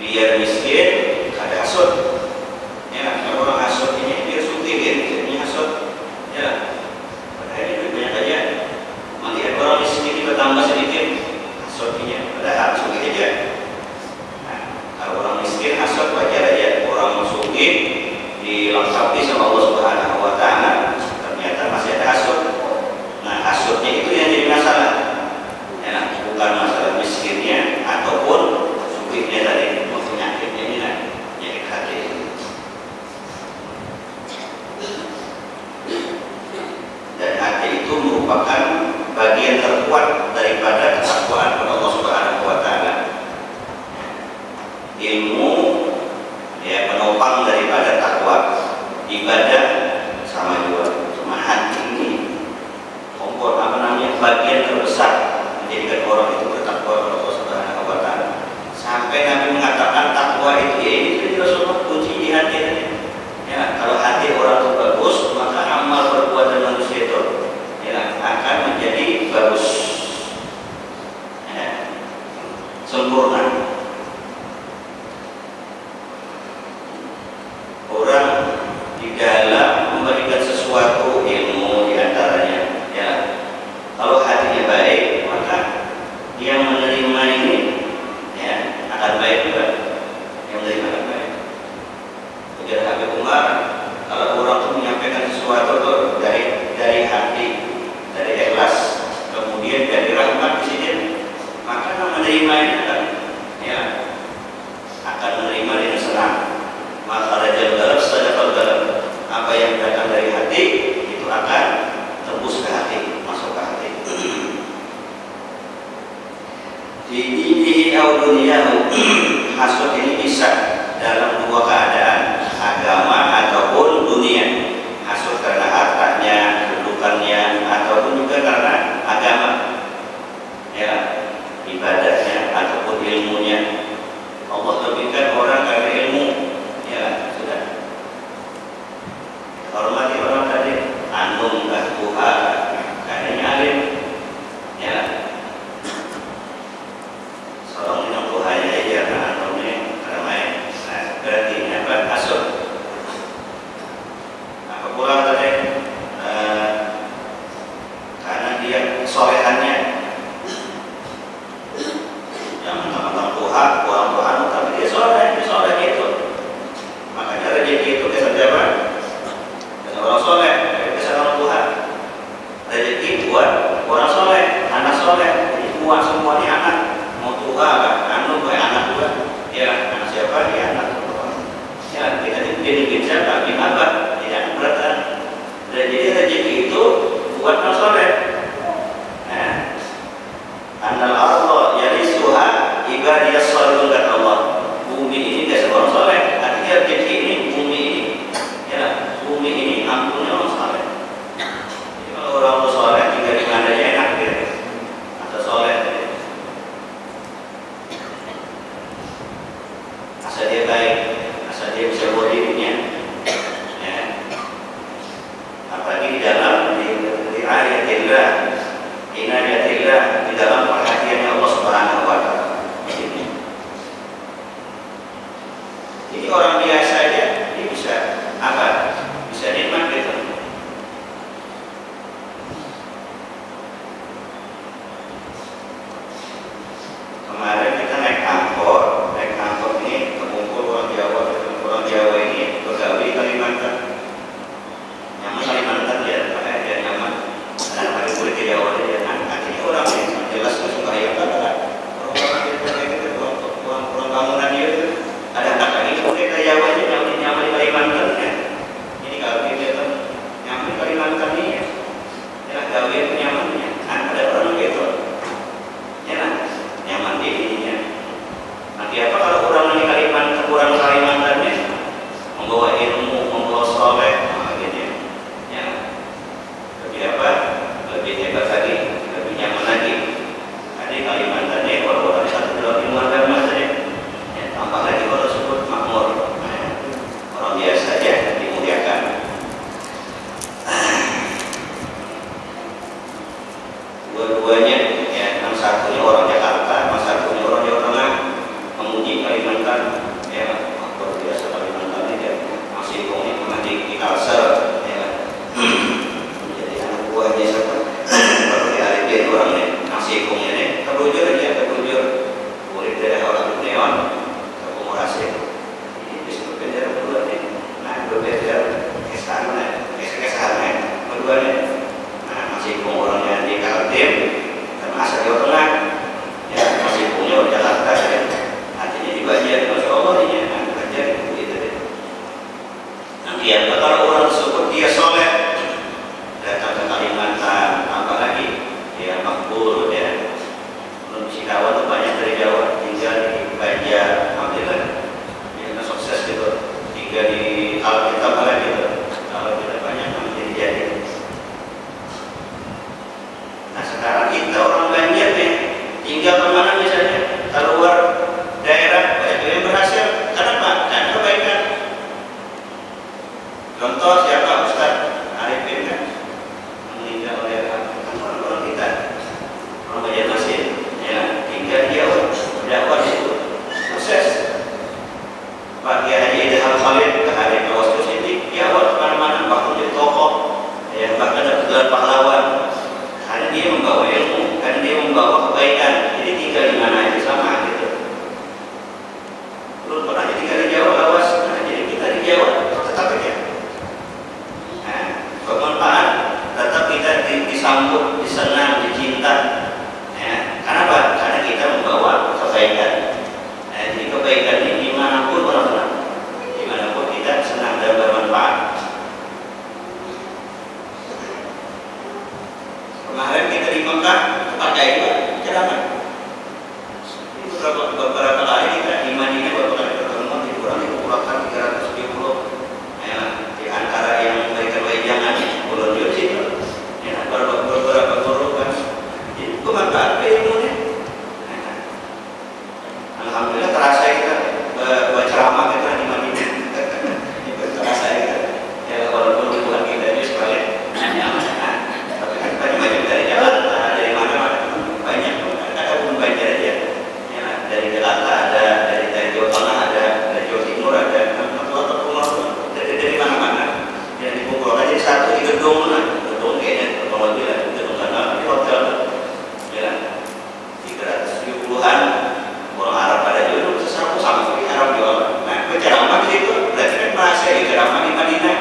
Biar miskin ada hasud. Ya, kalau orang hasud ini biar sugih, ini hasud. Ya, padahal ini banyak aja. Melihat orang miskin bertambah sedikit hasudnya, padahal sugih aja. Nah, kalau orang miskin hasud wajar aja. Orang sugih dilengkapi sama Allah Subhanahu Wa Taala, ternyata masih ada hasud. Nah, hasudnya bagian terbesar menjadikan orang itu bertakwa kepada Allah Subhanahu wa taala. Sampai Nabi mengatakan takwa itu ya ini Rasulullah kunci di hati. Ya, kalau hati orang itu bagus, maka amal perbuatan manusia itu ya akan menjadi bagus. Ya, sempurna. Orang di dalam memberikan sesuatu ilmu diantaranya, ya. Kalau hatinya baik, maka dia menerima ini, ya, akan baik juga. Yang menerima akan baik. Ujar Habib Umar, kalau orang itu menyampaikan sesuatu itu dari hati, dari ikhlas, kemudian dari rahmat di sini, maka menerima ini akan menerima dengan senang. Maka rajal dalam sadaqal dalam, apa yang datang dari hati itu akan tembus ke hati, masuk ke hati. Di dinihi au dunyahu, hasud ini bisa dalam dua keadaan, agama ataupun dunia. Hasud karena hartanya, kedudukannya, ataupun juga karena agama, ya, ibadahnya ataupun ilmunya. Allah lebihkan orang karena ilmu. Ya, sudah. Hormati orang tadi, anum kahbuha, kayaknya alim. Ya. Seorang minum buhanya aja, anumnya ramai. Nah, berarti ini apa? Asur. Apa pula tadi? Karena dia solehannya. Yang mentang-mentang buha, buah anu, tapi dia soleh gitu. Makanya rezeki itu kesan siapa? Kesan orang soleh, kesan orang Tuhan. Rezeki buat orang soleh, anak soleh. Jadi semua ini anak. Mau Tuhan lah, anu gue anak juga. Ya, anak siapa? Ya anak Tuhan. Ya, kita dibikin siapa? Bikin apa? Tidak beratan. Jadi rezeki itu buat orang soleh. Nah, andal Allah yarisuha ibadiyas sholihun kata Allah. Bumi ini gak seorang soleh. Rezeki ini, bumi ini, ya, bumi ini ampunnya orang soleh. Jadi kalau orang soleh tinggal di mana aja enak gitu, atau soleh. Asal dia baik, asal dia bisa bawa dirinya, ya. Apalagi di dalam di ayatillah, inayatillah, di dalam perhatiannya Allah Subhanahu wa taala. Jadi orang biasa aja dia bisa apa? Bisa nikmat gitu. Kemarin kita naik angkot ini terkumpul orang Jawa ini bergaul di Kalimantan. Nyaman Kalimantan dia, dia nyaman. Karena paling boleh ke Jawa dia nyaman. Akhirnya orang ini jelas suka yang kata orang bangunan dia itu ada anak ini mereka Jawa ini nyaman di Kalimantan ya. Ini kalau dia kan nyaman di Kalimantan ini ya. Ya gawe nyamannya. Ada orang gitu. Ya nyaman di ininya. Nanti apa kalau orang di Kalimantan, kurang Kalimantannya membawa ilmu, membawa soleh, gitu ya. Lebih apa? Lebih hebat lagi, lebih nyaman lagi. Ada Kalimantannya orang-orang satu dalam ilmu agama saja. Tambah lagi kalau sebut makmur, orang biasa aja dimuliakan. Dua-duanya, ya, yang satunya orang Jakarta, yang satunya orang Jawa Tengah, memuji Kalimantan, ya, luar biasa Kalimantan ini, ya, masih kongnya pernah di Kalsel, ya. Jadi anak buahnya siapa? Seperti Arifin orangnya, masih kongnya nih, terujur aja, murid dari orang Neon. Hasil ini disebut belajar kedua nih. Nah, belajar kesahannya keduanya. Nah, masih orangnya di Kaltim dan asal Jawa Tengah, ya, masih punya Jakarta ya. Artinya dibajar, masya Allah ini, nah, belajar gitu deh. Nanti ya, kalau orang tersebut dia soleh, datang ke Kalimantan, apalagi dia makbul, ya, belum bisa dia membawa kebaikan. Jadi tinggal di mana aja sama gitu. Belum pernah tinggal di Jawa lawas, nah, jadi kita di Jawa tetap aja. Nah, bermanfaat, tetap kita disambut, disenang, dicinta. Ya, kenapa? Karena kita membawa kebaikan. Nah, jadi kebaikan ini dimanapun orang-orang, dimanapun kita senang dan bermanfaat. Kemarin kita di Mekah pakai ceramah. Beberapa kali kita di Madinah beberapa kali ketemu dikurangkan 370. Ya, di antara yang mereka wejangan pulau Jogja itu, ya, beberapa guru kan. Jadi bermanfaat ilmunya. Alhamdulillah terasa kita berceramah kita di Madinah. Terasa kita. Ya walaupun Tuhan kita ini sekalian nyaman. Tapi kan banyak dari Jakarta, dari mana-mana banyak. Ada pun banyak ya. Dari Jakarta ada, dari Jawa Tengah ada, dari Jawa Timur ada, dari mana-mana. Yang dikumpulkan jadi satu di gedung kayaknya kalau bilang gedung sana di hotel, ya 370-an orang Arab pada juga sesuatu sama seperti Arab juga. Nah, berceramah di situ, berarti kan merasa ya ceramah di Madinah,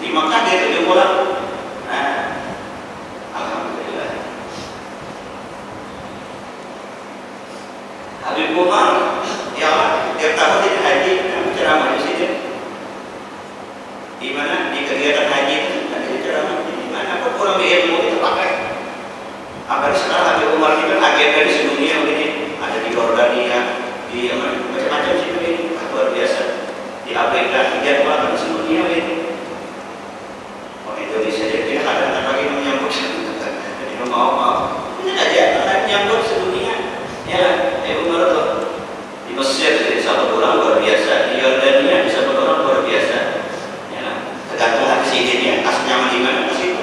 di Mekah dia 7 bulan. Nah, alhamdulillah. Habib Umar, ya tiap tahun dia haji, ceramah di sini. Di mana di kegiatan haji itu ada ceramah di mana kok kurang ilmu itu pakai. Apalagi sekarang Habib Umar ini kan agenda di sedunia begini, ada di Jordania, di macam-macam sih ini luar biasa. Di Afrika, di Jepang, di sedunia ini. Oh Indonesia dia kadang-kadang lagi menyambut, jadi mau ini aja menyambut sedunia. Ya, Umar tuh di Mesir jadi satu orang luar biasa, di Yordania bisa satu orang luar biasa. Ya, tergantung hati sidinnya, asnya di mana masih.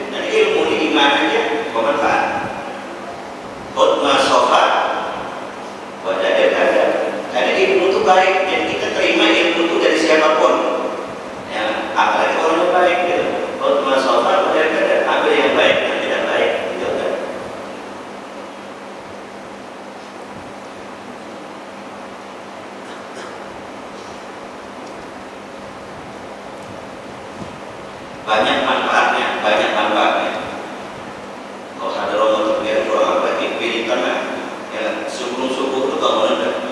Dan ilmu di mana aja bermanfaat. Khutbah sofa, wajah ada. Karena ilmu itu baik, jadi kita terima ilmu itu dari siapapun. Ya, apalagi orang yang baik gitu. Khutbah sofa, wajah ada. Ambil yang baik, yang tidak baik. Banyak manfaatnya. Kalau ada orang untuk biar kurang apa dipilih karena ya sebelum subuh itu bangunan dan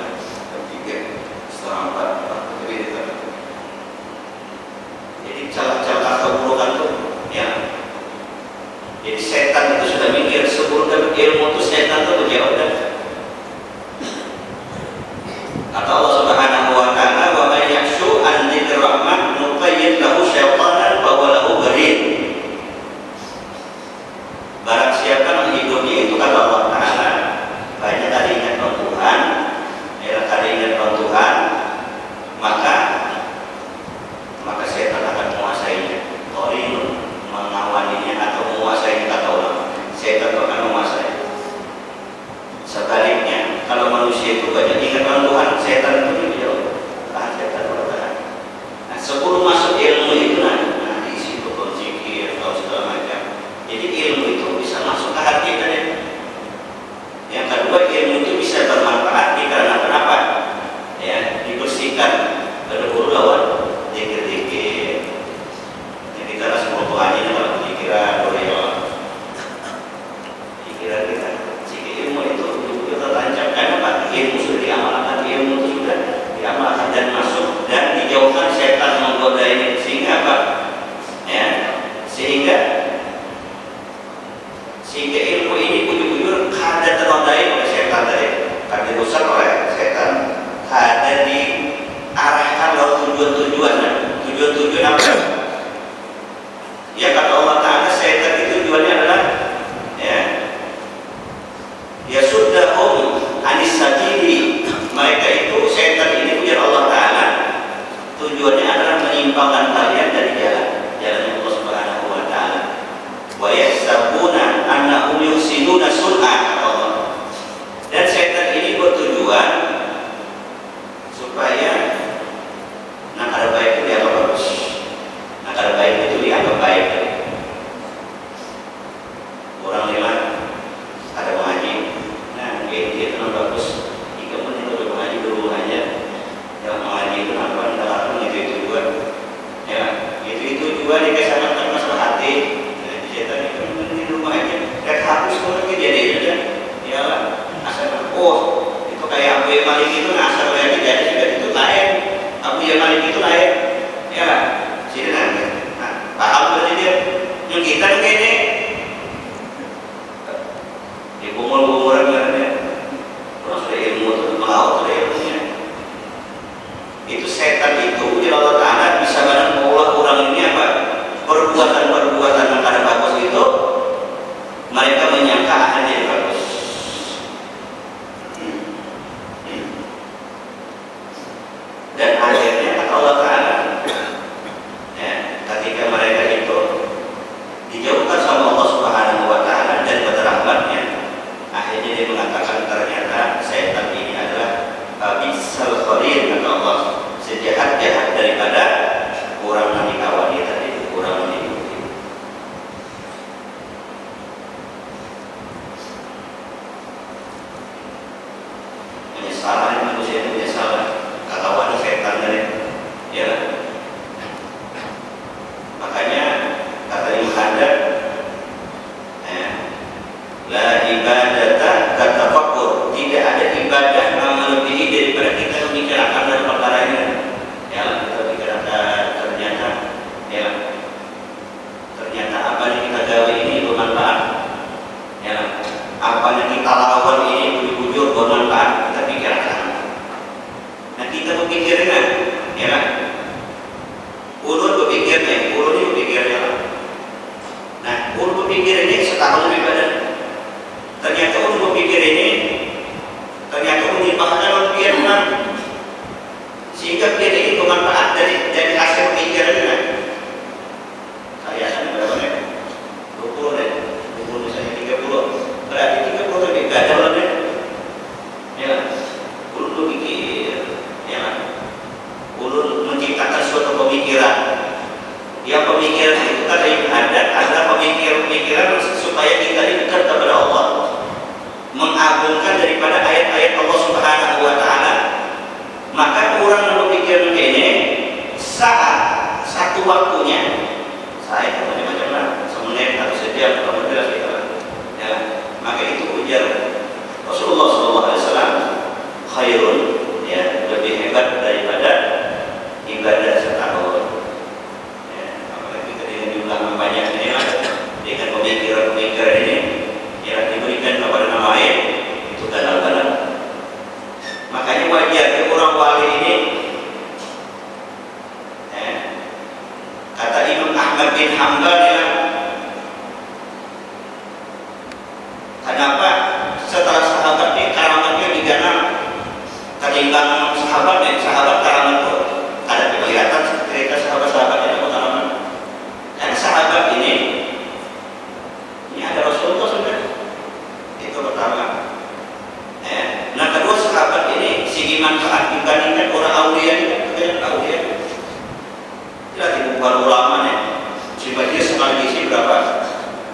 jam 3 setengah 4 dipilih. Jadi celah-celah keburukan tuh ya. Jadi setan itu sudah mikir sebelum dapat ilmu itu setan itu berjauh dan kata Allah Subhanahu wa taala wa may yakhshu an dzikri rahman nuqayyid lahu syaitanan fa huwa lahu qarin. Barang siapa menghidupnya itu kata Allah Ta'ala banyak kali ingat Tuhan, kali ingat Tuhan, maka setan akan menguasainya. Qarin mengawaninya atau menguasainya kata Allah. Setan akan menguasai. Sebaliknya kalau manusia itu banyak ingat Tuhan, setan itu jauh. Setan bertahan. Nah, sebelum masuk ilmu itu nah di situ berzikir atau segala macam. Jadi ilmu itu bisa masuk ke hati kita. Yang kedua ilmu itu bisa bermanfaat karena kenapa? Ya dibersihkan berguru lawan zikir-zikir. Jadi kita semua Tuhan ini dalam pikiran pikiran kita. Jika ilmu itu kita tancapkan apa? Ilmu sudah diamalkan, ilmu itu sudah diamalkan dan masuk dan dijauhkan setan menggoda ini sehingga apa? Ya sehingga ilmu ini ujung-ujung kada ternodai oleh setan tadi, kada dirusak oleh setan, kada diarahkan lewat tujuan-tujuan apa? Ya kata Allah Ta'ala setan itu tujuannya adalah ya sudah anis sabili. Mereka itu setan ini punya Allah Ta'ala tujuannya adalah menyimpangkan kalian dari jalan Allah Subhanahu wa Ta'ala. Wa yahsabuna annahum yuhsinuna sun'a. Dan setan ini bertujuan supaya ada baik itu dianggap bagus. di umur-umuran ya. Orang sudah ilmu itu melaut sudah ilmunya. Itu setan itu di Allah Ta'ala bisa menolak orang ini apa? Perbuatan-perbuatan yang ada bagus itu mereka menyangka hanya yang bagus. Dan akhirnya kata Allah Ta'ala ya, ketika mereka itu dijauhkan sama Allah Subhanahu wa Ta'ala dan berrahmatnya, akhirnya dia mengatakan ternyata setan ini adalah bisal khalil, kata Allah, sejahat-jahat daripada orang yang dikawani tadi, orang yang diikuti. Menyesalan manusia itu menyesalan kawan setan tadi, ya. Makanya kata Imam Haddad, la ibadata katafakkur, tidak ada ibadah yang melebihi daripada kita membicarakan dari perkara ini. Ya, kita bicarakan ternyata apa yang kita gawe ini bermanfaat. Ya, apa yang kita lawan ini bujur bermanfaat, kita bicarakan. Nah, kita berpikirnya, ya, ulun berpikirnya, ulun ini berpikirnya. Nah, ulun berpikir ini setahun lebih badan. Ternyata ulun berpikir ini, ternyata ulun dipahami pikiran, sehingga pikiran ini bermanfaat dari hasil pikirannya. Saya akan berapa nih? 20 nih, 20 misalnya 30. Berarti 30 lebih badan lah nih. Ya, ulun berpikir, ya, ulun menciptakan suatu pemikiran. Yang pemikiran itu kata yang ada pemikiran supaya kita dekat kepada Allah, mengagungkan daripada ayat-ayat Allah Subhanahu wa Ta'ala. Maka orang yang berpikir ini saat satu waktunya, saya macam-macam lah, semenit atau sejam, kalau jelas kita, ya, maka itu ujar Rasulullah SAW, khairun, ya, lebih hebat daripada ibadah setahun. Ya, apalagi dengan jumlah banyaknya, ya, dengan pemikiran-pemikiran ini, ya, diberikan kepada nama lain, itu ganal-ganal. Makanya wajar orang wali ini, kata Imam Ahmad bin Hanbal, ya, kenapa setelah sahabat ini karamatnya diganal ketimbang sahabat karamat itu ada kelihatan cerita sahabat-sahabat yang ada karamat. Karena sahabat ini ada Rasulullah sudah, itu pertama. Nah, kedua sahabat ini segi manfaat dibandingkan orang aulia ini, aulia. Jadi bukan ulama nih. Si majlis sekali isi berapa?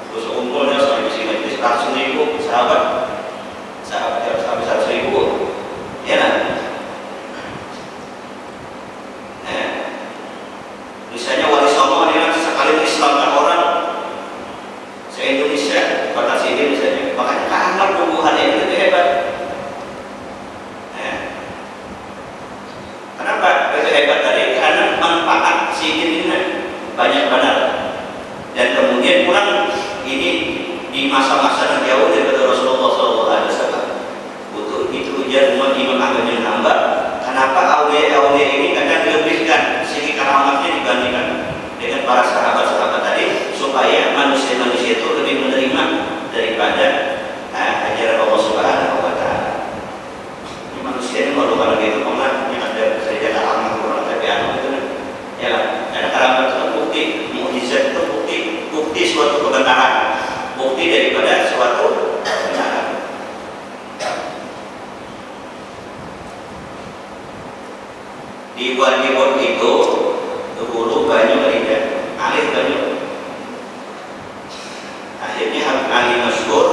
Terus umumnya sekali isi majlis 100.000 sahabat yang sampai 100.000, ya kan? Misalnya Wali Songo ini sekali Islamkan orang se-Indonesia, kota sini misalnya, makanya amal tumbuhan ini lebih hebat. Kenapa lebih hebat tadi? Karena manfaat sini ini banyak benar. Dan kemudian kurang ini di masa-masa yang jauh daripada Rasulullah SAW. Butuh itu ujian umat Imam Ahmad bin Hanbal. Kenapa awliya ini kadang dilebihkan segi karamatnya dibandingkan dengan para sahabat-sahabat tadi, supaya manusia-manusia itu lebih menerima daripada ajaran Allah Subhanahu wa Ta'ala. Ini manusia ini malu kalau gitu, pernah yang ada saja karamat orang tapi anak itu, ya, karena karamat itu bukti, mukjizat itu bukti suatu kebenaran, bukti daripada suatu kebenaran. Di Wadiwon itu dulu banyak tidak alih banyak. Akhirnya Habib Ali masyhur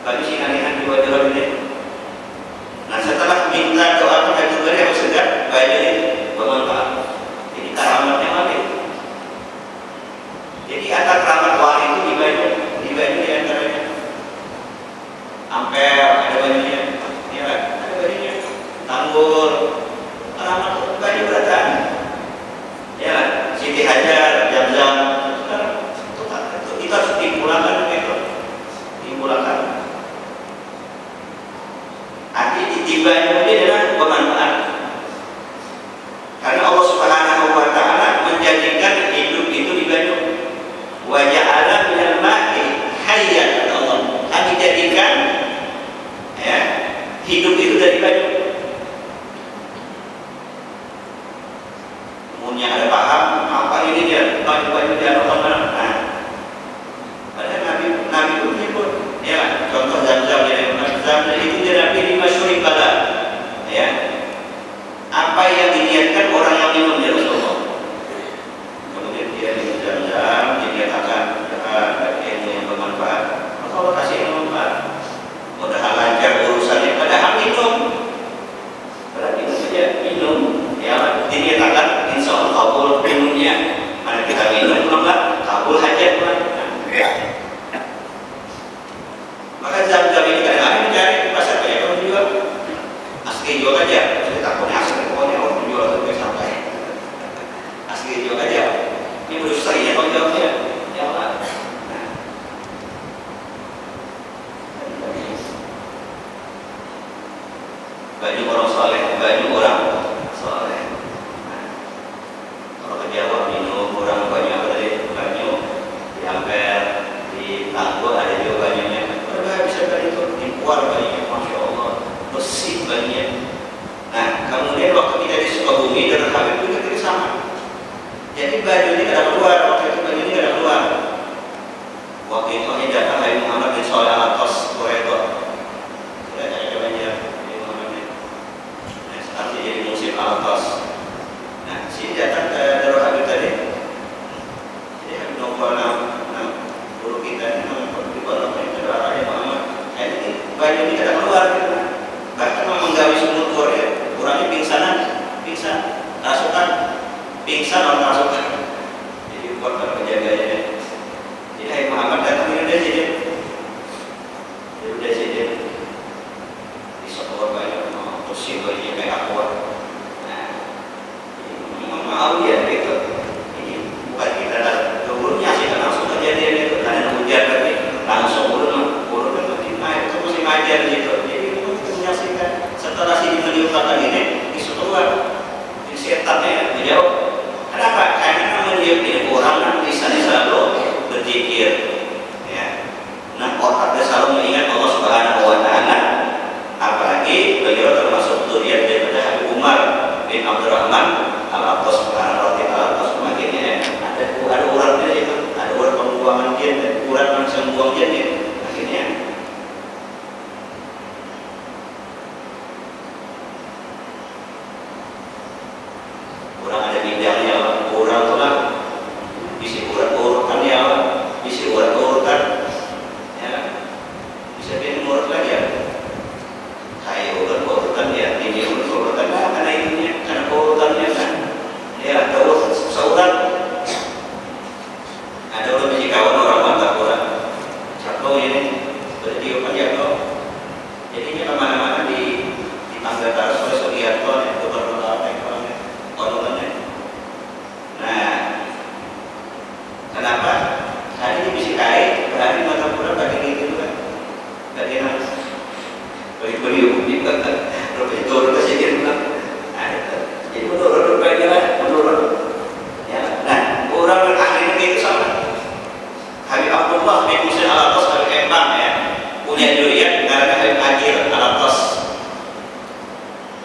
bagi sinarihan di wajah ini. Nah setelah minta doa kita juga yang segar baju ini bermanfaat. Jadi keramatnya wali. Jadi ada keramat wali itu di baju diantaranya. Ampere ada bajunya, ya ada bajunya. Tanggul, keramat baju berataan. Ya, Siti Hajar, Jam-Jam, itu kita harus dipulangkan itu, dipulangkan. Arti ditibanya ini adalah bermanfaat. Karena Allah Subhanahu wa taala menjadikan hidup itu di banyu. Wa ja'ala minal ma'i hayyan, kata Allah. Kami jadikan ya, hidup itu dari banyu. Umumnya ada paham apa ini dia banyu dia orang. Nah, padahal Nabi pun menyebut ya contoh Zam-Zam ya. Zam-Zam itu Nabi dimasyhuri bala ya. Apa yang diniatkan orang yang minum ya Rasulullah. Kemudian dia minum Zam-Zam, dinyatakan ilmu yang bermanfaat. Maka Allah kasih yang bermanfaat. Mudah lancar urusannya. Padahal minum, berarti saja minum. Ya, dinyatakan insya Allah kabul minumnya. Mana kita minum belum lah, kabul hajat lah. Maka Zam-Zam ini kadang-kadang mencari di pasar banyak orang jual. Asli jual aja. Saya takutnya asli pokoknya orang jual sampai sampai. Asli jual aja. Ini belum selesai ya kalau jawabnya. Ya Allah. Baju orang soleh, baju orang soleh. Kalau ke Jawa minum orang banyak apa tadi? Banyu di Ampere, di Tangguh ada juga banyunya. Bisa dari itu dibuat banyunya, masya Allah, bersih banyunya. Nah, kemudian waktu kita di Sukabumi dan Habib juga kita sama. Jadi baju ini tidak keluar, waktu itu baju ini tidak keluar. Waktu itu hanya datang Habib Muhammad bin Shalih Al-Atas Quraidho. Tidak ada banyak Habib Muhammad ini. Nah, sekarang dia jadi musim Al-Atas. Nah, sini datang ke Darul Habib tadi. Jadi Habib Muhammad guru kita ini di pondok ini ada Habib Muhammad. Ini baju ini tidak keluar. Bahkan menggawi semut Korea, kurangnya pingsan, rasukan, pingsan orang rasukan. Jadi buat penjaganya. Jadi Habib Muhammad datang ini udah jadi di sekolah banyak kursi bagi kayak kuat. Nah, mohon maaf ya gitu. Ini bukan kita dulunya sih langsung kejadian itu karena hujan tadi langsung urun kan naik itu masih ngajar gitu. Jadi itu menyaksikan setelah sini meniupkan ini disuruh di setannya menjauh. Kenapa? Karena meniup ini orang kan lisannya selalu berzikir. Ya. Nah, otaknya selalu mengingat Allah Subhanahu wa taala. Apalagi beliau termasuk zuriat daripada Habib Umar bin Abdurrahman Al-Atas Al-Atas makanya ada uratnya itu, ada urat pembuangan jin dan urat langsung buang jin akhirnya kurang ada bidangnya, kurang tulang isi urat-urutannya, isi urat-urutan ya bisa bikin urut lagi ya kayak urat-urutan ya ini urat-urutan karena ininya karena urutannya kan ya ada urat seurat ada urat biji kawan orang mantap urat satu ini bertiupan jatuh jadinya kemana-mana di tangga taras oleh Sugiarto itu kononnya. Nah, kenapa? Hari ini bisa kait, hari mata pura bagi gitu kan, bagi nang, bagi hukum juga kan, lebih turun ke sini kan, jadi menurut banyak lah, menurut. Ya, nah, orang yang akhirnya itu sama. Habib Abdullah bin Musa Al-Atas Habib Embang ya, punya juriat karena Habib Agil Al-Atas.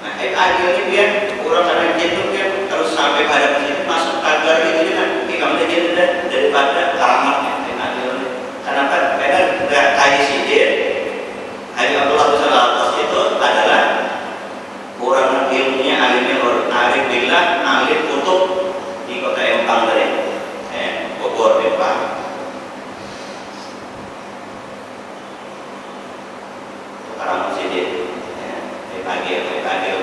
Nah, Habib Agil ini dia orang karena jenuh dia terus sampai pada sini masuk tagar gitu kan, kamu dia daripada karamatnya Habib Agil ini. Kenapa? Karena nggak kayak sidir. Habib Abdullah bin Al-Atas itu adalah orang ilmunya alimnya arif billah, alim kutub di kota Empang tadi, Bogor Empang. Agil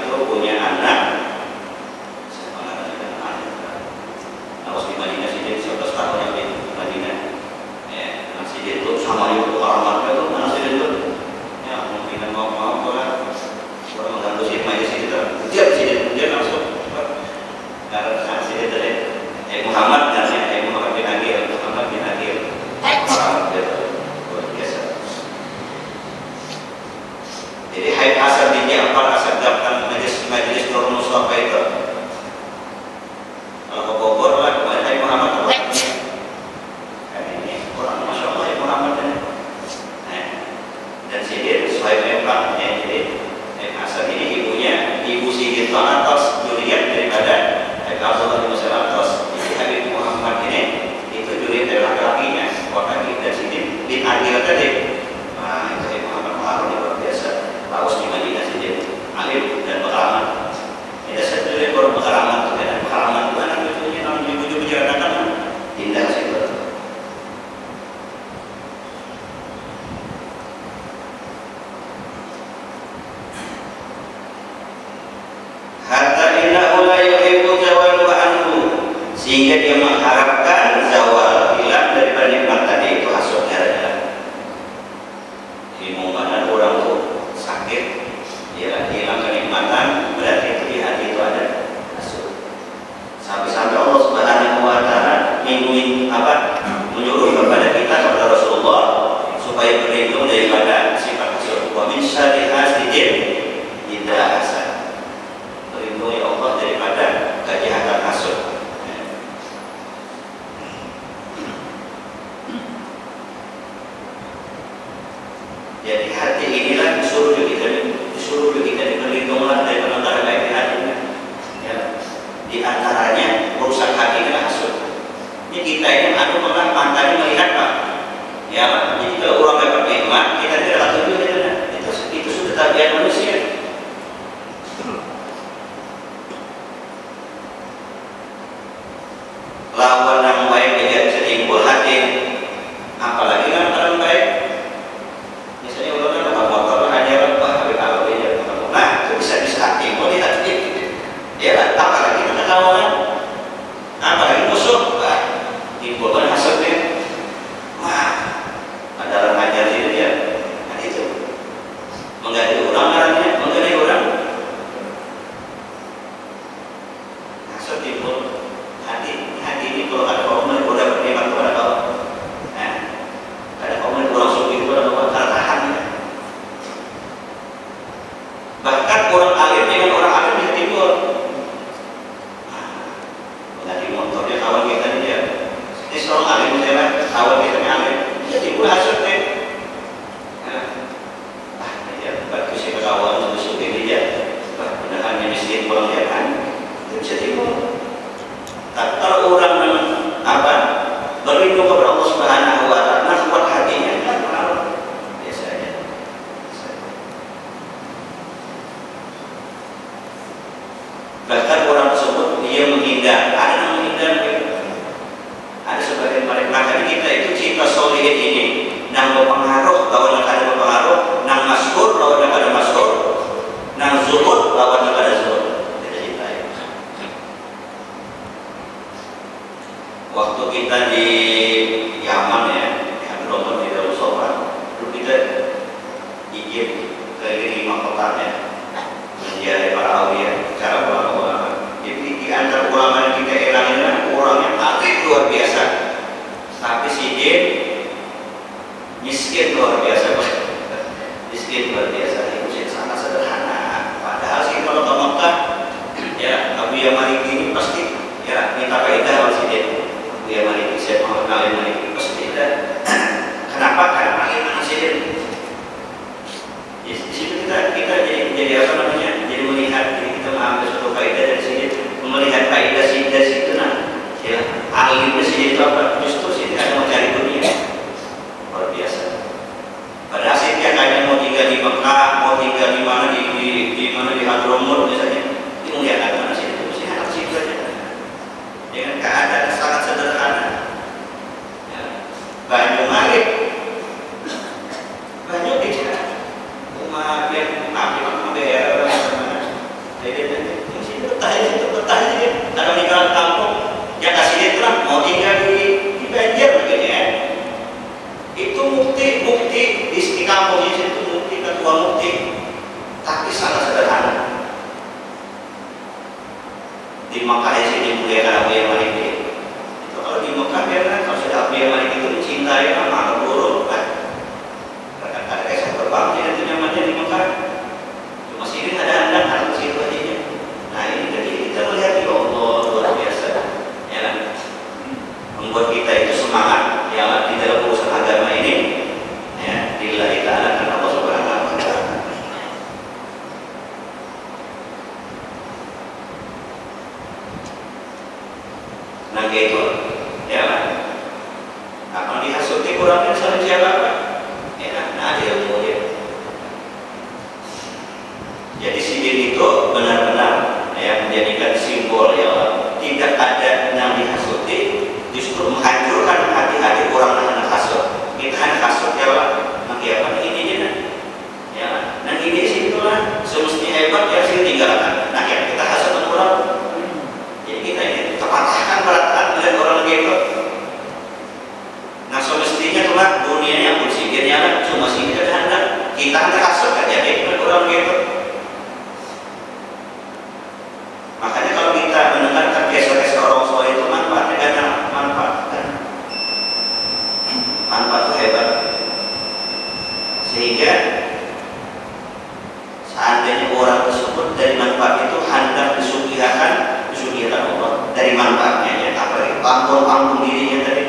itu punya anak. Siapa namanya anak? Harus di Madinah sih, 11 tahun yang di Madinah. Ya, masih itu sama itu alamatnya itu masih itu. Ya, mungkin mau orang mengganggu sih majelis itu. Dia langsung karena masih itu deh. Muhammad namanya Muhammad bin Agil. Orang luar biasa. Jadi Haid Asad ini apa asal daftar majelis Nurul Mustafa itu? Kalau ke Bogor lah, kemudian Haid Muhammad apa? Ini orang Masya Allah Haid Muhammad ini. Dan Sidir Suhaib Empang, jadi Haid Asad ini ibu Sidir Tanatos juriat daripada Haid Abdullah bin Musa Al-Atas. Jadi Haid Muhammad ini itu juriat dari laki-lakinya. Wakil dan Sidir bin Agil tadi. Nah, itu Haid Muhammad Harun luar biasa. Bagus di Madinah saja, alim dan pengalaman. Tidak satu yang baru pengalaman, dan pengalaman itu anak cucunya kalau ibu-ibu berjalan indah sih. Hatta innahu la yuhibbu zawal wa anhu, sehingga dia mengharapkan zawal hilang daripada nikmat tadi. Itu hasudnya adalah di mana orang tuh sakit, ya hilang kenikmatan, berarti itu di hati itu ada hasud. Sampai-sampai Allah Subhanahu wa Ta'ala menyuruh kepada kita, kepada Rasulullah, supaya berlindung daripada sifat hasud. Wa min syarri hasidin idza hasad. Berlindungi Allah daripada kejahatan hasud. Jadi hati inilah disuruh kita berlindunglah dari perkara baik di hatinya. Ya. Di antaranya merusak hati adalah hasud. Ini kita ini malah matanya melihat Pak. Ya, jadi kalau orang dapat nikmat, kita tidak akan tunjuk itu sudah tabiat manusia. Lawan yang baik tidak bisa timbul hati, apalagi kan orang baik. Misalnya orang ada motor hanya lebah, kalau dia nah itu bisa timbul di hati. Ya, apalagi kita kawan, apalagi musuh, timbulkan hasudnya. Wah, adalah ngajar ini dia, nah itu mengganti orang, hasud timbul. Hati ini kalau ada kaum yang udah bernikmat kepada kau, ada kaum yang kurang suci kepada kau, tahan. Bahkan orang alim dengan orang alim bisa timbul. Mengganti motornya kawan kita ini dia. Ini seorang alim misalnya, kawan kita yang alim, bisa timbul hasudnya. Ya, bagus ya kawan untuk suci ini dia. Benar-benar miskin pulang dia kan, itu bisa timbul. Kalau orang berlindung kepada Allah Subhanahu wa Ta'ala, kuat hatinya kan biasanya. Bahkan orang tersebut dia menghindar, ada yang menghindar, ada sebagian mereka kita itu cita solihin ini, nang berpengaruh lawan ada berpengaruh, nang masyhur lawan ada masyhur, nang zuhud lawan ada zuhud. Waktu kita di Yaman ya, nonton di Darussalam, dulu kita izin keliling kotanya, menjadi para awliya, cara ulama-ulama. Jadi di antara ulama yang kita elang orang yang alim luar biasa, tapi sidin miskin luar biasa, miskin luar biasa. Itu sangat sederhana. Padahal sih kalau ke Mekah, ya Abu Yaman ini pasti ya minta kaidah sama sidin. Ya mari saya mau kalian mari pasti tidak. Kenapa? Karena bagaimana sih? Di situ kita jadi apa namanya? Jadi melihat, jadi kita mengambil suatu kaidah dari sini, melihat kaidah sidas itu ya alimnya sini itu apa? Justru sini ada mencari dunia luar biasa. Padahal sini hanya mau tinggal di Mekah, Bukti di kampungnya itu bukti, ketua bukti, tapi sangat sederhana. Di Mekah sini muliakan Abu Yaman itu. Kalau di Mekah kan kalau sudah Abu Yaman itu dicintai maka buruk kan. Kadang-kadang saya terbang itu nyamannya di Mekah. Cuma sini ada situ aja. Nah ini jadi kita melihat ya Allah luar biasa, ya kan? Membuat kita itu semangat ya di dalam urusan agama ini, ya lillahi ta'ala karena Allah Subhanahu wa ta'ala. Nah gitu, ya kan? Nah kalau dihasuti kurangnya sama siapa? Ya, nah dia ilmunya. Jadi sidin itu benar-benar yang menjadikan simbol ya Allah. Tidak ada yang dihasuti, justru menghancurkan hati-hati orang yang hasut. Kita hanya hasut ya Allah. Nah ini dia, ya. Nah ini situlah semestinya hebat ya sih tinggalkan. Nah ya kita hasut orang. Jadi kita ini terpatahkan perasaan melihat orang gitu. Nah semestinya tuh dunia yang bersikirnya cuma sini sederhana. Kita terhasut kan jadi orang gitu. Makanya kalau kita mendengarkan kisah-kisah orang soleh itu manfaatnya kan manfaat itu hebat. Sehingga seandainya orang tersebut dari manfaat itu hendak disugihakan Allah dari manfaatnya ya apa ampun dirinya tadi.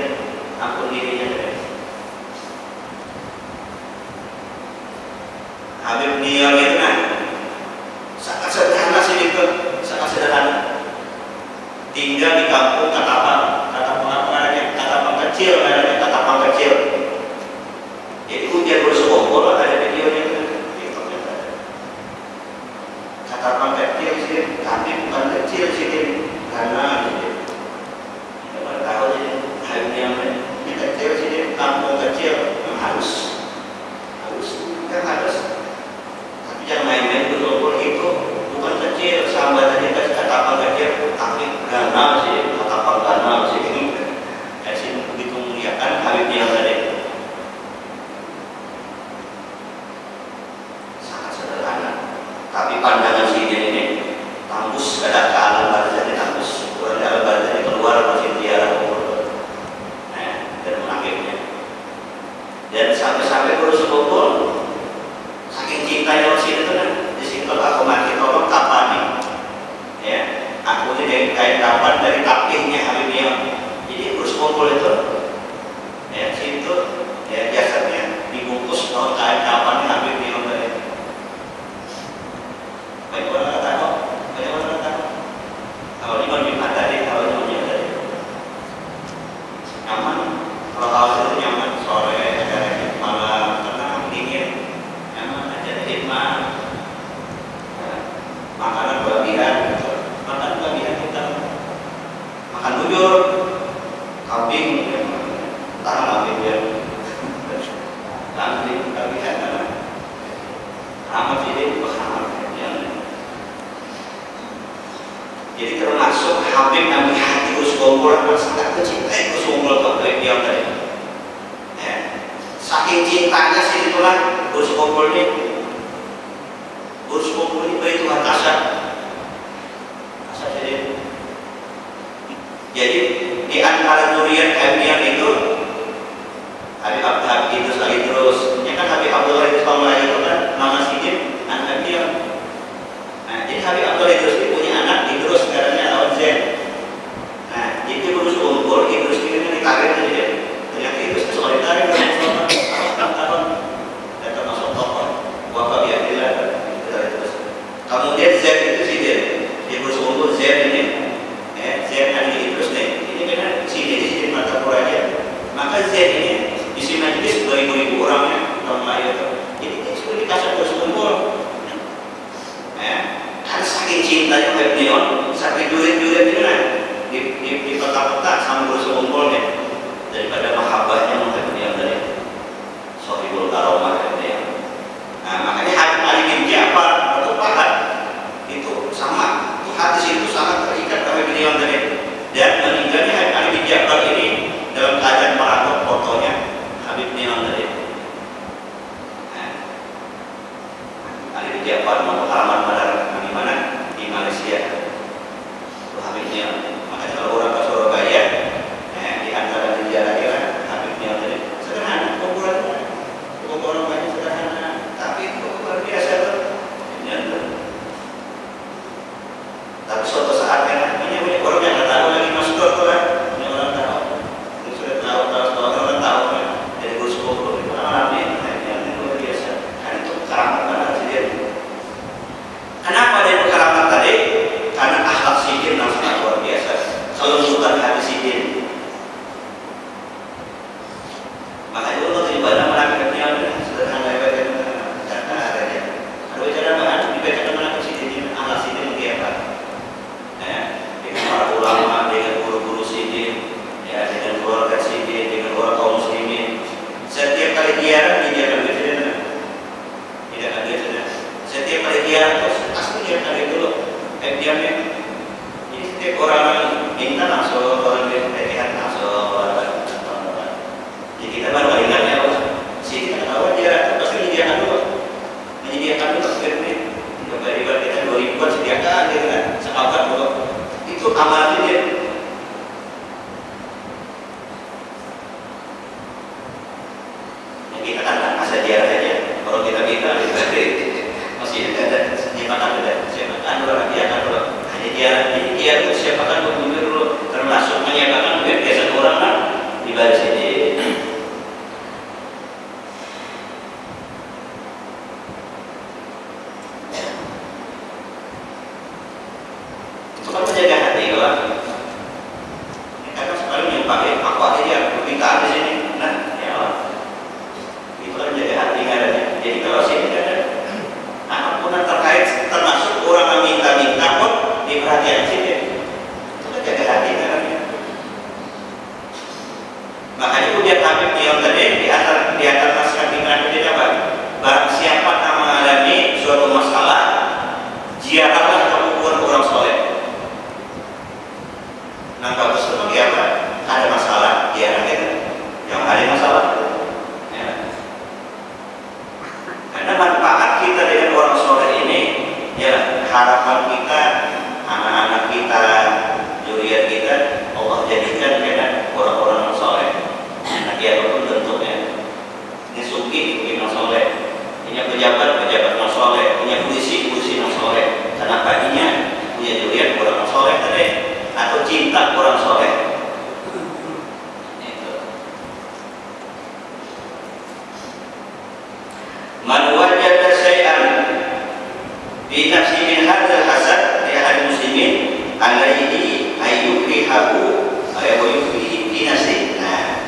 Habib Niyamina sangat sederhana sih itu. Sangat sederhana, tinggal di kampung Katapang kecil, jadi hujan bersekongkol ada videonya itu. Katapang kecil sih, tapi bukan kecil sih karena kita tahu sih hanya kecil sih, kampung kecil yang harus, tapi yang main-main bersekongkol itu bukan kecil, sambat tadi Katapang kecil, tapi ganal sih, Katapang ganal sih ini. Kasih begitu muliakan Habib yang tadi. Sangat sederhana, tapi pandangan si dia ini tembus ada ke alam barzah, tembus keluar dari alam barzah ini keluar masih tiara umur. Nah, dan mengakhirnya. Dan sampai bersekongkol, saking cintanya sini itu kan. Kalau aku mati tolong kapan nih? Ya, aku ini dari kain kapan dari kapingnya Habibnya. Jadi urus kumpul itu, ya situ ya jasadnya dibungkus daun kain kapan Habibnya dari. Banyak orang tahu. Kalau ini mau dimana tadi, kalau ini mau tadi. Nyaman, kalau haus itu nyaman sore, malam tenang dingin, nyaman aja hikmah. Makanan kelebihan kita makan bujur kambing tahan kambing ya kambing kelebihan karena amat ini berhamat ya. Jadi termasuk Habib Nabi hati Uskumpul sangat mencintai Uskumpul kelebihan tadi ya. Saking cintanya sih itulah Uskumpul ini. Uskumpul ini berituan kasar jadi di antara durian Habib itu Habib Idrus Al-Idrus ini kan Habib Abdullah Idrus itu kan nama sidin anak dia. Nah jadi Habib Abdullah Idrus ini punya anak Idrus karena lawan Zen. Nah jadi Uskumpul Idrus ini ditarik aja ternyata Idrus itu soal ditarik tahun dan termasuk tokoh wafat biadillah. Kemudian Z itu sih dia bersekongkol Z ini, Z ada di terus nih. Ini karena sini di mata Qurannya, maka Z ini isi majlis 2000 orangnya tahun lalu. Jadi itu sudah dikasih bersekongkol. Karena saking cintanya Habib Neon, saking jurit-jurit ini lah di kota-kota sama bersekongkolnya daripada mahabbahnya Habib Neon dari Sohibul Karomah Habib Neon. Nah makanya Habib Ali bin Ja'far atau Pahat itu sama, hadis itu sangat terikat dengan beliau tadi. Dan meninggalnya Habib Ali bin Ja'far ini dalam keadaan merakut fotonya Habib Neon tadi. ziarah menyediakan duit tidak? Tidak ada duit. Setiap kali ziarah pasti dia akan itu loh. Diamnya. Jadi setiap orang minta langsung orang lihat langsung. Jadi kita baru ingat ya, sih kita tahu ziarah pasti menyediakan dulu. Menyediakan dulu duit. Dari kita 2000-an sediakan gitu kan, sekabat dulu. Itu amal dia. Kita kan masa ziarah aja. Kalau kita minta masih ada siapkan dulu lagi akan dulu. Hanya dia itu siapkan dulu dulu, termasuk menyiapkan biasa orang kan di baris ini. Itu kan menjaga hati kalau ini kan sekali yang pakai aku aja minta di sini. Nah, ya itu kan menjaga hati ngaranya. Jadi kalau sih tidak ada apapun yang terkait termasuk orang yang minta pun diperhatikan sih dia. Itu kan jaga hati ngaranya. Makanya ujian Habib yang tadi di atas naskah pikiran kita apa? Barang siapa yang mengalami suatu masalah, ziarahlah ke kuburan orang soleh. Nah bagus itu apa? Ada masalah, ziarah kita. Yang ada masalah. Karena manfaat kita dengan orang soleh ini, ya harapan kita, anak-anak kita, zuriat kita, Allah jadikan dengan orang-orang soleh. Nanti apapun bentuknya, ini suki yang soleh, ini pejabat yang soleh, punya polisi yang soleh. Kenapa ini punya zuriat orang soleh tadi, atau cinta orang soleh? Man wajada syai'an bi nafsi min hadzal hasad li ahli muslimin alaihi ayyukrihahu wa yukrihi fi nafsi. Nah,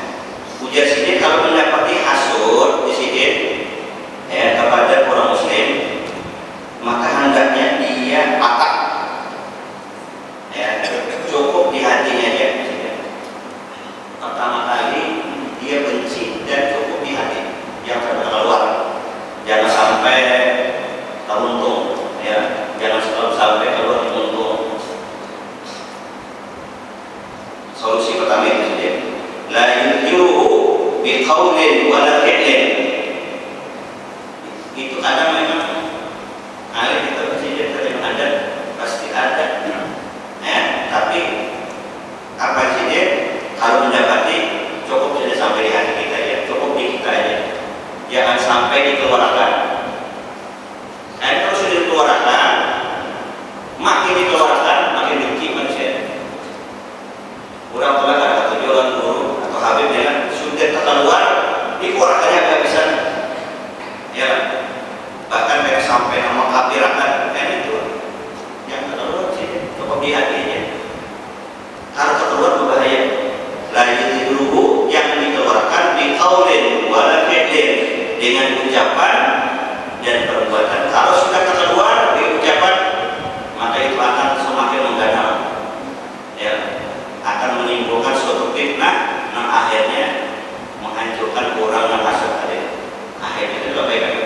ujar sini kalau mendapati hasud di sini ya kepada orang muslim, maka hendaknya dia patah. Ya, cukup di hatinya aja. Pertama kali dia benci dan cukup di hati, yang keluar. Jangan sampai teruntung, ya. Jangan sampai keluar untung. Solusi pertama itu saja. La yuhiruhu bi qaulin wa la fi'lin. Itu kadang memang ada kita bersedia terima ada pasti ada. Ya, tapi apa saja kalau mendapati cukup saja sampai di hati kita ya, cukup di kita aja. Jangan sampai dikeluarkan. Kalau sudah dikeluarkan, makin dikeluarkan, makin benci manusia. Orang tua atau jualan guru atau Habib yang sudah terkeluar, dikeluarkannya nggak bisa. Ya, bahkan mereka sampai nama kabirakan, itu yang terkeluar sih, cukup di hatinya. Kalau terkeluar berbahaya. Lain dulu yang dikeluarkan di qaulin wala fi'lin, dengan ucapan dan perbuatan. Kalau sudah keluar di ucapan, maka itu akan semakin mengganal, ya, akan menimbulkan suatu fitnah yang akhirnya menghancurkan orang yang masuk tadi. Akhirnya itu lebih baik.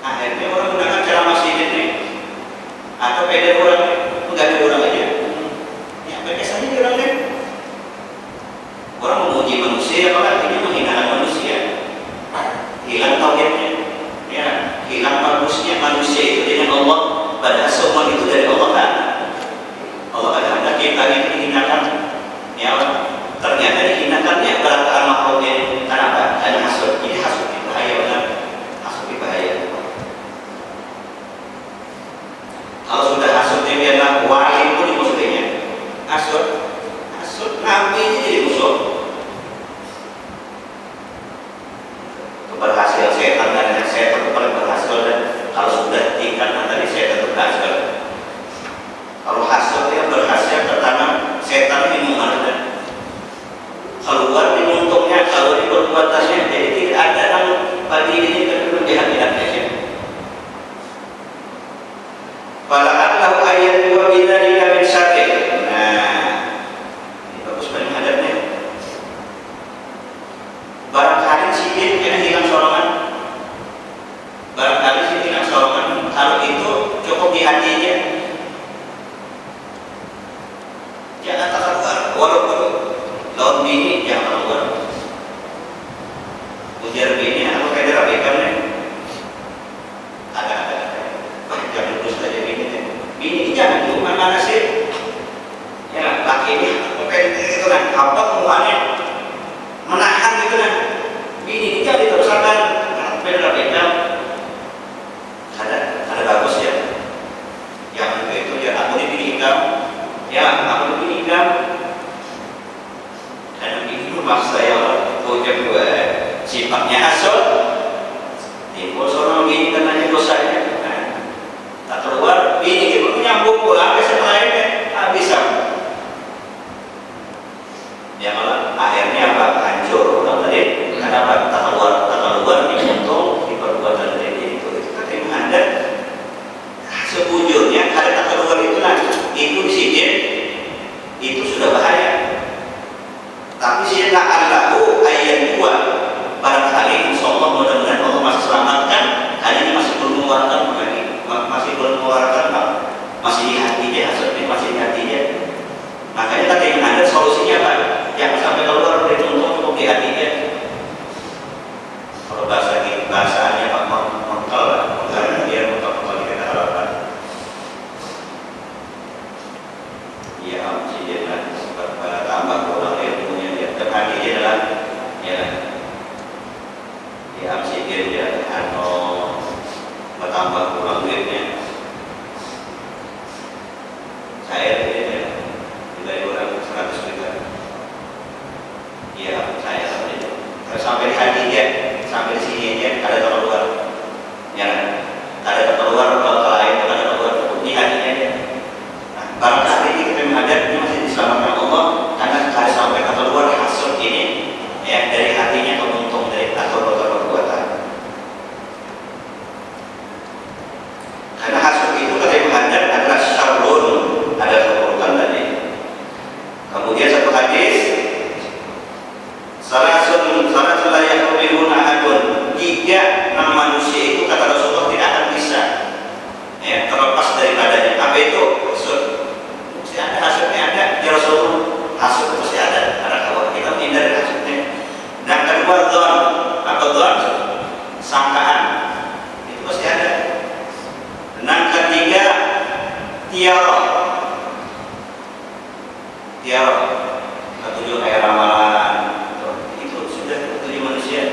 Akhirnya orang menggunakan cara masjid ini atau beda orang mengganti orang aja. Ya, mereka saja orangnya. Orang memuji manusia, kalau artinya menghinakan manusia, hilang tauhidnya, ya, hilang bagusnya manusia itu dengan Allah. Padahal semua itu dari Allah kan. Allah kadang-kadang kita dihinakan, ya, ternyata dihinakannya berantakan makhluknya. Kenapa? Karena hasud. Ini hasud itu bahaya benar. Hasud itu bahaya. Kalau sudah hasud ini adalah wali pun dimusuhinya. Hasud nabi ini jadi musuh. Berhasil setan dan setan itu paling berhasil, dan kalau sudah tingkat tadi setan itu berhasil. Kalau hasud yang berhasil tertanam, setan ini mengalir keluar di untungnya, kalau di perbuatannya. Jadi tidak ada yang pagi ini terlalu jahat-jahat saja. Fala'allahu ayat wa bidzalika min syarri. Nah, ini bagus banget hadapnya. bini jangan keluar. Ujar bini aku kayak dirapikan nih. Ada. Jangan terus aja bini. Bini jangan cuma mana sih? Ya laki ini oke itu kan apa hubungannya menahan gitu kan. Bini jangan diteruskan. Benar benar. Ada bagus ya. Yang itu ya aku dipilih kamu. Ya aku dipilih kamu. Dan ini memaksa ya ujar gue sifatnya asal. Timbul seorang bini karena dosanya. Tak keluar bini itu nyambung pulang ke lainnya bisa. Ya malah akhirnya apa hancur ulang tadi. Kenapa tak keluar diuntung di perbuatan dari itu kan yang ada. Sebujurnya ada tak keluar itu itu disini itu sudah bahaya. Tapi siapa Allahu ayat 2 barangkali insyaallah mudah-mudahan Allah masih selamatkan. Hari ini masih belum mengeluarkan masih di hatinya, asapnya masih di hatinya. Makanya tadi yang ada solusinya apa? Yang sampai keluar dari untung untuk di hatinya. Kalau bahasanya Pak mengkel lah, dia mengkel kita harapkan. Ya, si dia tambah kurang ilmunya dia. Terhadap dia adalah ya, si dia bertambah kurang duitnya. Saya dari orang 100 juta. Iya, saya sampai di hati dia, sampai di sini dia ada keluar. Ya, ada keluar kalau lain ada keluar di hatinya dia. Nah, barangkali ini kita menghadapnya masih diselamatkan Allah karena ada sampai keluar hasil ini ya dari hatinya keuntung dari atau perbuatan. Karena hasil itu tadi menghadap adalah syarrun, ada keburukan tadi. Kemudian satu hadis, salasun la yaqbiluna ahadun. 3 manusia itu kata Rasulullah tidak akan bisa ya terlepas daripadanya. Apa itu? Hasil. Mesti ada hasilnya ada ya Rasulullah. Hasil itu pasti ada kalau kita menghindari hasilnya. Dan kedua dzon, apa dzon? Sangkaan. Itu pasti ada. Dan ketiga tiara. Ketujuh kayak ramalan itu sudah ketujuh manusia.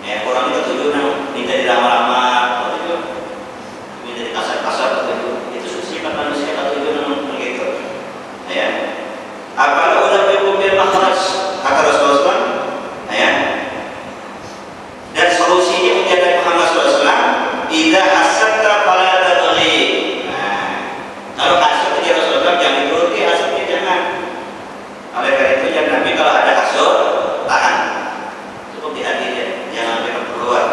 Ya orang itu ketujuh minta diramal-ramal, ketujuh minta dikasar-kasar, ketujuh itu sifat manusia ketujuh begitu. Ya. Apa udah berkumpul makhraj kata Rasulullah. Ya. Dan solusinya ujian dari Muhammad SAW. Idza hasadta fala tadghi. Kalau hasad dia Rasulullah jangan dituruti hasadnya jangan. Oleh karena itu jangan Nabi kalau ada hasad tahan. Cukup di hati dia, jangan sampai keluar.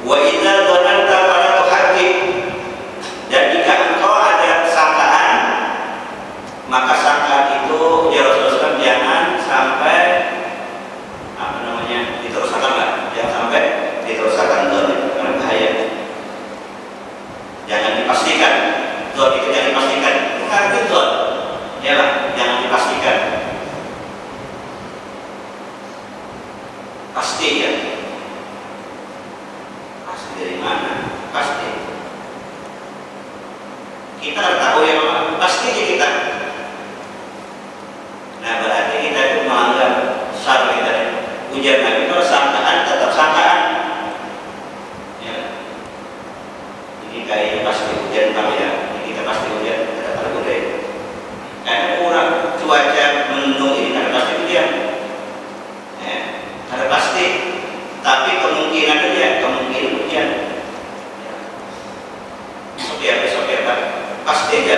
Wa idza dhananta fala tuhaddi. Dan jika engkau ada sangkaan maka sangkaan itu ya Rasulullah jangan sampai diteruskan lah. Jangan sampai diteruskan karena bahaya. Jangan dipastikan. Zon itu jangan dipastikan. Bukan zon. Ya lah, jangan dipastikan. Pasti ya. Pasti dari mana? Pasti. Kita tahu yang apa? Pasti kita. Nah berarti kita itu melanggar syar kita. Ujian Nabi kalau sangkaan tetap sangkaan. Ya. Ini kayaknya pasti hujan kami ya. Ini kita pasti hujan. Ada pada budaya. Karena kurang cuaca mendung ini ada pasti hujan. Ya. Ada pasti. Tapi kemungkinan aja kemungkinan hujan. Ya. Besok ya Pak. Pasti aja.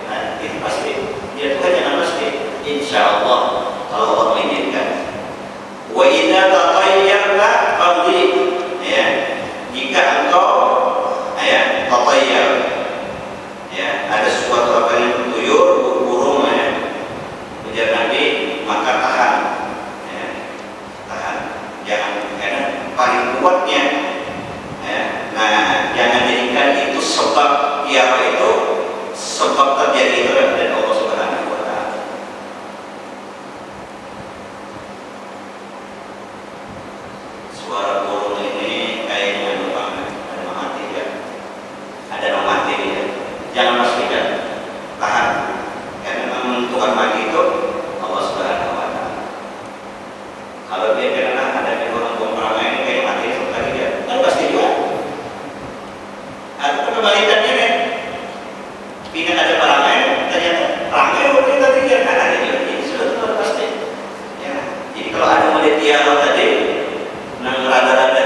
Nah itu pasti. Dia Tuhan jangan pasti. Insya Allah kalau Allah mengizinkan. Wa idza tatayyarta fadhi. Ya. Jika engkau ya tatayyar ya ada sesuatu apa yang bertuyur burung ya ujar Nabi maka tahan ya. Tahan jangan karena paling kuatnya ya. Nah jangan jadikan itu sebab tiara itu sebab terjadi itu dari Allah Subhanahu wa taala. kalau ada mulai tiara tadi, nang rada-rada